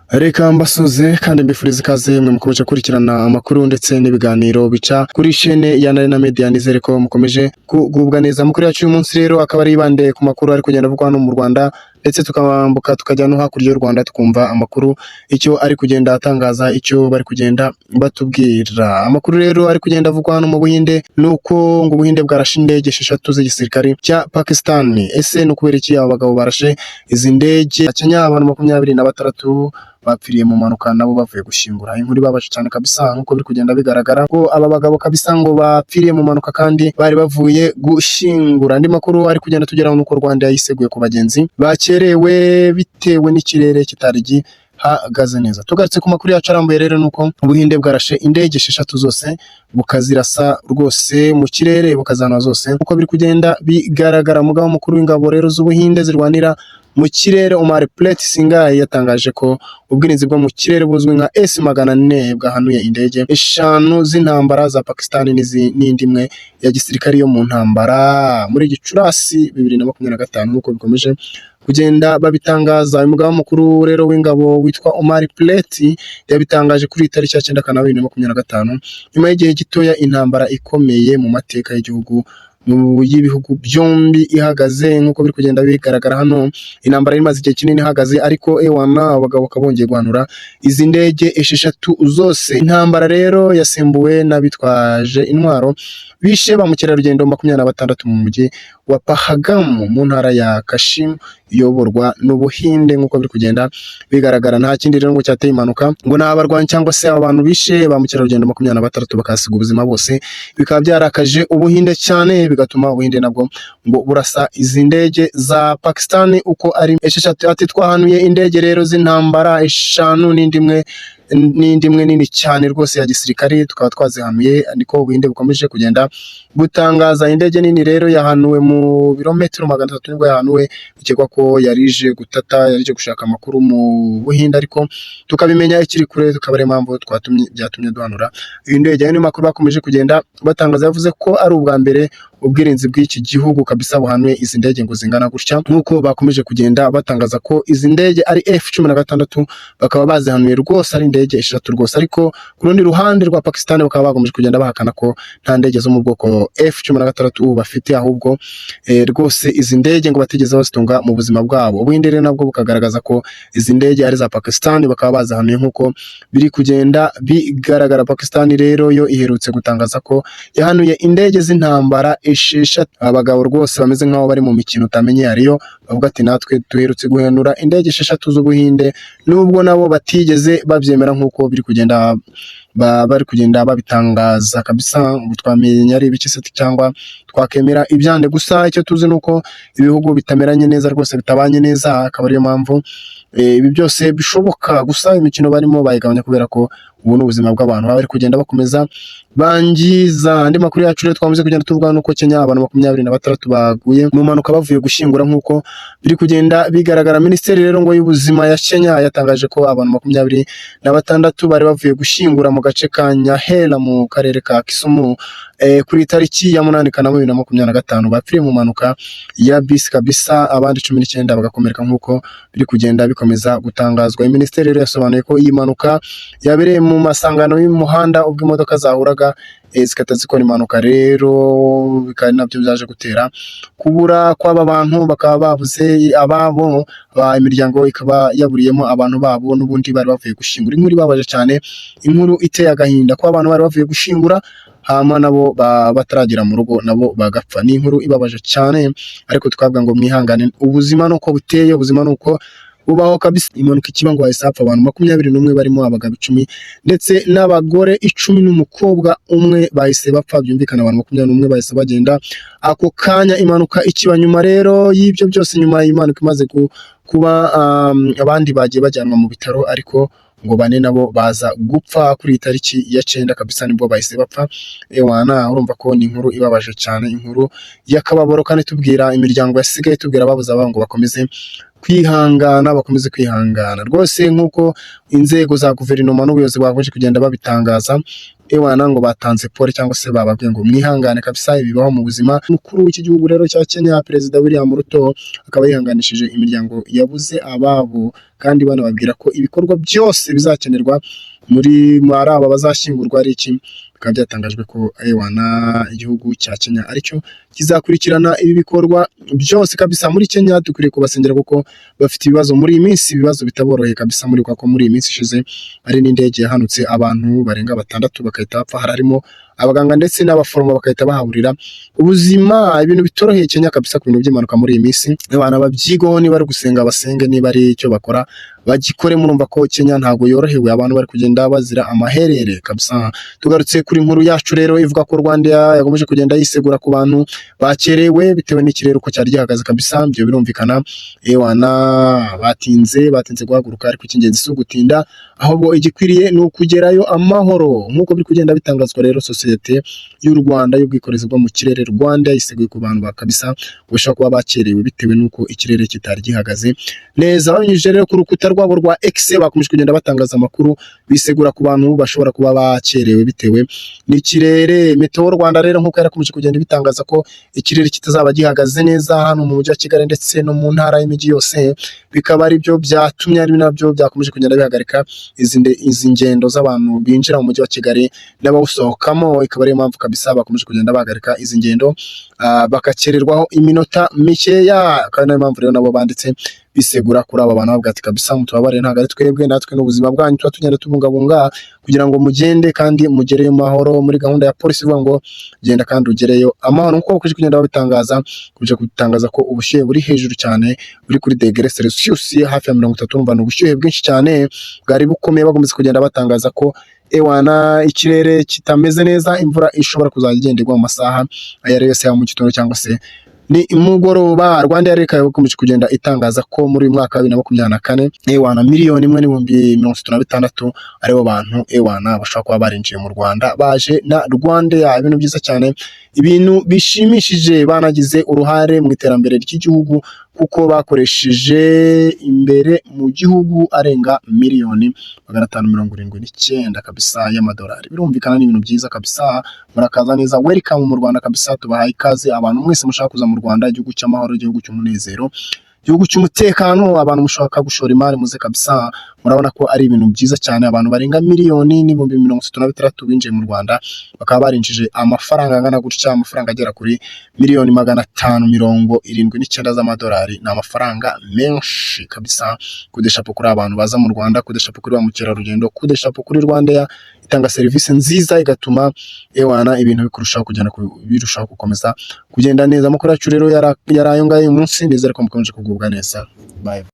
Reka mbasuze kandi mbifuriza ikaze mwe mukomeje kurikirana amakuru ndetse n'ibiganiro bica kuri chaîne ya Narina Media. Nizere ko mukomeje kugubwa neza. Amakuru yacu uyu munsi rero akaba ari ibande ku makuru ari kugenda avugwa hano mu Rwanda, ndetse tukabambuka tukajya no hakurya y'u Rwanda tukumva amakuru icyo ari kugenda atangaza, icyo bari kugenda batubwira. Amakuru rero ari kugenda avugwa hano mu Buhinde nuko ngo Ubuhinde bwarashe indege 6 z'igisirikare cya Pakistan. Ese no kubera iki aba bagabo barashe izi ndege? Kenya abantu 26 bapfiriye mu mpanuka nabo bavuye gushingura. Inkuru ibabaje cyane kabisa, nkuko biri kugenda bigaragara ko aba bagabo kabisa ngo bapfiriye mu mpanuka kandi bari bavuye gushingura. Andi makuru ari kugenda tugeraho nuko Rwanda yayiseguye ku bagenzi bakerewe bitewe n'ikirere kitari gihagaze neza. Tugarutse ku makuru yacu arambuye rero nuko Ubuhinde bwarashe indege 6 zose bukazirasa rwose mu kirere, bukazana zose uko biri kugenda bigaragara. Mugabo mukuru w'ingabo rero z'Ubuhinde zirwanira mu kirere Amarpreet Singh yatangaje ko ubwirinzi bwo mu kirere buzwi nka S-400 bwahanuye indege 5 z'intambara za Pakistan n'indi imwe ya gisirikare yo mu ntambara muri Gicurasi 2025 nk'uko bikomeje kugenda babitangaza. Uyu mugabo mukuru rero w'ingabo witwa Amarpreet yabitangaje kuri tariki ya 9 Kanama 2025 nyuma y'igihe gitoya intambara ikomeye mu mateka y'igihugu y'ibihugu byombi ihagaze. Nk'uko biri kugenda bigaragara hano, intambara imaze igihe kinini ihagaze, ariko abagabo kabongeye guhanura izi ndege 6 zose. Intambara rero yasimbuwe n'abitwaje intwaro bishe ba mukerarugendo 26 mu mujyi wa Pahalgam mu ntara ya Kashmir iyoborwa n'Ubuhinde. Nk'uko biri kugenda bigaragara, nta kindi rero ngo cyateye impanuka ngo n'abarwanyi cyangwa se abantu bishe ba mukerarugendo 26 bakasiga ubuzima bose. Bikaba byarakaje Ubuhinde cyane, bigatuma Ubuhinde nabwo ngo burasa izi ndege za Pakistan uko ari 6. Ati twahanuye indege rero z'intambara 5 n'indi imwe nini cyane rwose ya gisirikare, tukaba twazihanuye. Niko Ubuhinde bukomeje kugenda butangaza. Indege nini rero yahanuwe mu birometero 300 nibwo yahanuwe, bikekwa ko yarije gutata, yarije gushaka amakuru mu Buhinde, ariko tukabimenya ikiri kure, tukaba ari impamvu byatumye duhanura iyi ndege. Ayo makuru bakomeje kugenda batangaza, yavuze ko ari ubwa mbere ubwirinzi bw'iki gihugu kabisa buhanuye izi ndege ngo zingana gutya. Nk'uko bakomeje kugenda batangaza ko izi ndege ari F-16 bakaba bazihanuye rwose ari indege 6 rwose, ariko ku rundi ruhande rwa Pakistan bakaba bakomeje kugenda bahakana ko nta ndege zo mu bwoko F-16 bafite, ahubwo rwose izi ndege ngo batigeze bazitunga mu buzima bwabo. Ubuhinde rero nabwo bukagaragaza ko izi ndege ari za Pakistan, bakaba bazihanuye nk'uko biri kugenda bigaragara. Pakistan rero yo iherutse gutangaza ko yahanuye indege z'intambara 6. Abagabo rwose bameze nk'aho bari mu mikino utamenye ariyo, bavuga ati natwe duherutse guhanura indege 6 z'Ubuhinde, nubwo nabo batigeze babyemera nk'uko biri kugenda bari kugenda babitangaza kabisa. Twamenya ari ibiki se cyangwa twakemera ibyande? Gusa icyo tuzi nuko ibihugu bitameranye neza rwose, bitabanye neza, akaba ariyo mpamvu ibi byose bishoboka. Gusa imikino barimo bayigabanya kubera ko ubu n'ubuzima bw'abantu bari kugenda bakomeza bangiza. Andi makuru yacu rero twamaze kugenda tuvuga nuko Kenya abantu 26 baguye mu mpanuka bavuye gushingura. Nk'uko biri kugenda bigaragara, Minisiteri rero ngo y'ubuzima ya Kenya yatangaje ko abantu 26 bari bavuye gushingura mu gace ka Nyahera mu karere ka Kisumu kuri tariki ya 8 Kanama 2025 bapfiriye mu mpanuka ya bisi kabisa, abandi 19 bagakomereka. Nk'uko biri kugenda bikomeza gutangazwa, Minisiteri rero yasobanuye ko iyi mpanuka yabereye mu masangano y'umuhanda ubwo imodoka zahuraga zikata zikora impanuka. Rero bikaba nabyo byaje gutera kubura kw'aba bantu, bakaba babuze ababo, imiryango ikaba yaburiyemo abantu babo, n'ubundi bari bavuye gushingura. Inkuru ibabaje cyane, inkuru iteye agahinda ko abantu bari bavuye gushingura hama nabo bataragera mu rugo nabo bagapfa. Ni inkuru ibabaje cyane, ariko twabwa ngo mwihangane, ubuzima nuko buteye, ubuzima nuko ubaho kabisa. Impanuka ikiba ngo hahise hapfa abantu 21 barimo abagabo 10 ndetse n'abagore 10 n'umukobwa umwe bahise bapfa. Byumvikana abantu 21 bahise bagenda ako kanya impanuka ikiba. Nyuma rero y'ibyo byose, nyuma y'impanuka imaze kuba abandi bagiye bajyanwa mu bitaro, ariko ngo 4 nabo baza gupfa kuri tariki ya 9 kabisa, nibwo bahise bapfa. Urumva ko ni inkuru ibabaje cyane, inkuru y'akababaro, kandi tubwira imiryango yasigaye, tubwira ababuze ababo ngo bakomeze kwihangana, bakomeze kwihangana rwose nk'uko inzego za guverinoma n'ubuyobozi bakomeje kugenda babitangaza. Ewana ngo batanze pole cyangwa se bababwiye ngo mwihangane kabisa, ibibaho mu buzima. Umukuru w'iki gihugu rero cya Kenya, Perezida William Ruto, akaba yihanganishije imiryango yabuze ababo, kandi banababwira ko ibikorwa byose bizakenerwa muri aba bazashyingurwa ari iki. Bikaba byatangajwe ko Ewana igihugu cya Kenya aricyo kizakurikirana ibi bikorwa byose kabisa. Muri Kenya dukwiriye kubasengera kuko bafite ibibazo muri iyi minsi, ibibazo bitaboroheye kabisa. Muri ko muri iyi minsi ishize ari n'indege yahanutse abantu barenga 6 bakahita bapfa, harimo abaganga ndetse n'abaforomo bakahita bahaburira ubuzima. Ibintu bitoroheye Kenya kabisa ku bintu by'impanuka muri iyi minsi. Abantu babyigoho, niba ari gusenga basenge, niba ari icyo bakora bagikore. Murumva ko Kenya ntago yorohewe, abantu bari kugenda bazira amaherere kabisa. Tugarutse kuri inkuru yacu rero ivuga ko Rwanda yakomeje kugenda yisegura ku bantu bakerewe bitewe n'ikirere uko cyari gihagaze kabisa. Ibyo birumvikana. Ewana batinze guhaguruka, ariko icy'ingenzi si ugutinda, ahubwo igikwiriye ni ukugerayo amahoro. Nk'uko biri kugenda bitangazwa rero, sosiyete y'u Rwanda y'ubwikorezi bwo mu kirere Rwanda yiseguye ku bantu kabisa bashobora kuba bakerewe bitewe n'uko ikirere kitari gihagaze neza. Banyujije rero ku rukuta rwabo rwa X bakomeje kugenda batangaza amakuru bisegura ku bantu bashobora kuba bakerewe bitewe n'ikirere. Meteo Rwanda rero nk'uko yarakomeje kugenda bitangaza ko ikirere kitazaba gihagaze neza hano mu mujyi wa Kigali ndetse no mu ntara y'imijyi yose, bikaba ari byo byatumye ari nabyo byakomeje kugenda bihagarika izi ngendo z'abantu binjira mu mujyi wa Kigali n'abawusohokamo. Ikaba ariyo mpamvu kabisa bakomeje kugenda bahagarika izi ngendo, bagakererwaho iminota mikeya. Kandi niyo mpamvu rero nabo banditse bisegura kuri aba bantu bavuga ati kabisa mutubabare, ntabwo ari twebwe, natwe n'ubuzima bwanyu tuba tugenda tubungabunga kugira ngo mugende kandi mugereyo mahoro. Muri gahunda ya polisi ivuga ngo genda kandi ugereyo amahoro. Nk'uko bakomeje kugenda babitangaza, kuje gutangaza ko ubushyuhe buri hejuru cyane, buri kuri degere Celsius hafi ya 30. Umva ni ubushyuhe bwinshi cyane bwari bukomeye. Bakomeza kugenda batangaza ko Ewana ikirere kitameze neza, imvura ishobora kuzajya igenderwa mu masaha aya yose ya mu gitondo cyangwa se ni mugoroba. Rwanda yari ikomeje kugenda itangaza ko muri uyu mwaka wa 2024 Ewana 1,136,000 aribo bantu Ewana bashobora kuba barinjiye mu Rwanda baje na Rwanda. Ya ibintu byiza cyane, ibintu bishimishije. Banagize uruhare mu iterambere ry'igihugu kuko bakoresheje imbere mu gihugu arenga 579,000 kabisa y'amadolari. Birumvikana ni ibintu byiza kabisa. Murakaza neza, welcome mu Rwanda kabisa. Tubahaye ikaze abantu mwese mushaka kuza mu Rwanda, igihugu cy'amahoro, igihugu cy'umunezero, igihugu cy'umutekano. Abantu mushaka gushora imari muze kabisa. Murabona ko ari ibintu byiza cyane. Abantu barenga 1,036,000 binjiye mu Rwanda, bakaba barinjije amafaranga angana gutya, amafaranga agera kuri 579,000 z'amadolari. Ni amafaranga menshi kabisa. Kudeshapo kuri abantu baza mu Rwanda, kudeshapo kuri ba mukerarugendo, kudeshapo kuri Rwanda itanga serivisi nziza, igatuma Ewana ibintu bikurushaho kugenda birushaho gukomeza kugenda neza. Amakuru yacu rero yarayo ngayo uyu munsi, nizere ko mukomeje kugubwa neza. Bye.